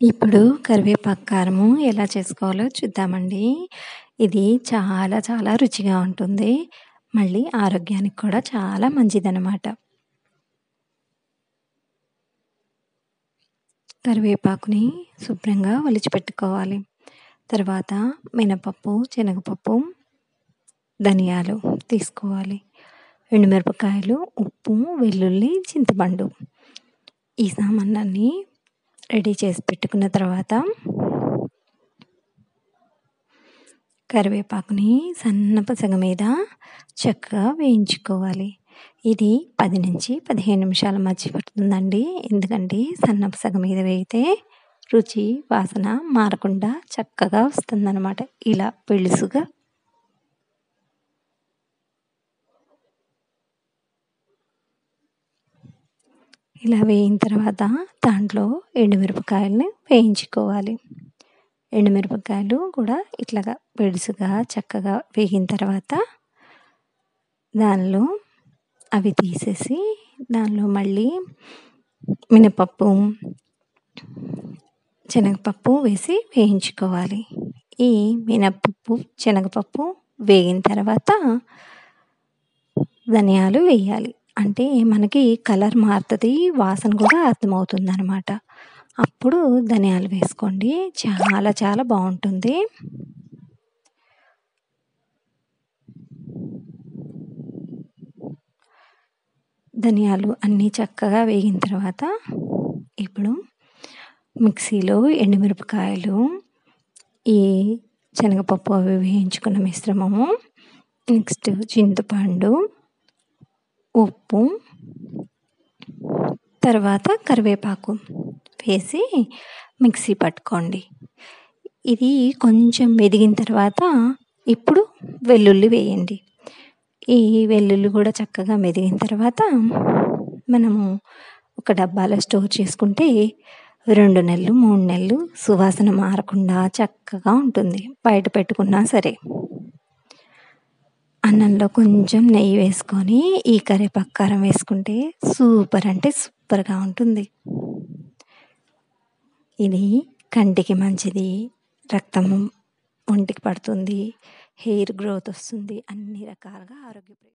ఇప్పుడు కరివేపాకు కారము ఎలా చేసుకోవాలో చూద్దామండి. ఇది చాలా చాలా రుచిగా ఉంటుంది. మళ్ళీ ఆరోగ్యానికి కూడా చాలా మంచిదనమాట. కరివేపాకుని శుభ్రంగా ఒలిచిపెట్టుకోవాలి. తర్వాత మినపప్పు, శనగపప్పు, ధనియాలు తీసుకోవాలి. ఎండుమిరపకాయలు, ఉప్పు, వెల్లుల్లి, చింతపండు. ఈ సామాన్లన్నీ రెడీ చేసి పెట్టుకున్న తర్వాత కరివేపాకుని సన్నపు సెగ మీద చక్కగా వేయించుకోవాలి. ఇది 10-15 నిమిషాల మధ్య పడుతుందండి. ఎందుకంటే సన్నపు సెగ మీద వేగితే రుచి, వాసన మారకుండా చక్కగా వస్తుందనమాట. ఇలా పెళుసుగా ఇలా వేగిన తర్వాత దాంట్లో ఎండుమిరపకాయలని వేయించుకోవాలి. ఎండుమిరపకాయలు కూడా ఇట్లాగా పెడుసుగా చక్కగా వేగిన తర్వాత దానిలో అవి తీసేసి దానిలో మళ్ళీ మినపప్పు, శనగపప్పు వేసి వేయించుకోవాలి. ఈ మినపప్పు, శనగపప్పు వేగిన తర్వాత ధనియాలు వేయాలి. అంటే మనకి కలర్ మారుతుంది, వాసన కూడా అర్థమవుతుందనమాట. అప్పుడు ధనియాలు వేసుకోండి. చాలా చాలా బాగుంటుంది. ధనియాలు అన్నీ చక్కగా వేగిన తర్వాత ఇప్పుడు మిక్సీలో ఎండుమిరపకాయలు, ఈ శనగపప్పు అవి వేయించుకున్న మిశ్రమము, నెక్స్ట్ చింతపండు, ఉప్పు, తర్వాత కరివేపాకు వేసి మిక్సీ పట్టుకోండి. ఇది కొంచెం మెదిగిన తర్వాత ఇప్పుడు వెల్లుల్లి వేయండి. ఈ వెల్లుల్లి కూడా చక్కగా మెదిగిన తర్వాత మనము ఒక డబ్బాలో స్టోర్ చేసుకుంటే 2 నెలలు, 3 నెలలు సువాసన మారకుండా చక్కగా ఉంటుంది. బయట పెట్టుకున్నా సరే. అన్నంలో కొంచెం నెయ్యి వేసుకొని ఈ కరివేపాకు కారం వేసుకుంటే సూపర్ అంటే సూపర్గా ఉంటుంది. ఇది కంటికి మంచిది, రక్తం ఒంటికి పడుతుంది, హెయిర్ గ్రోత్ వస్తుంది, అన్ని రకాలుగా ఆరోగ్యప్రయోజనాలు.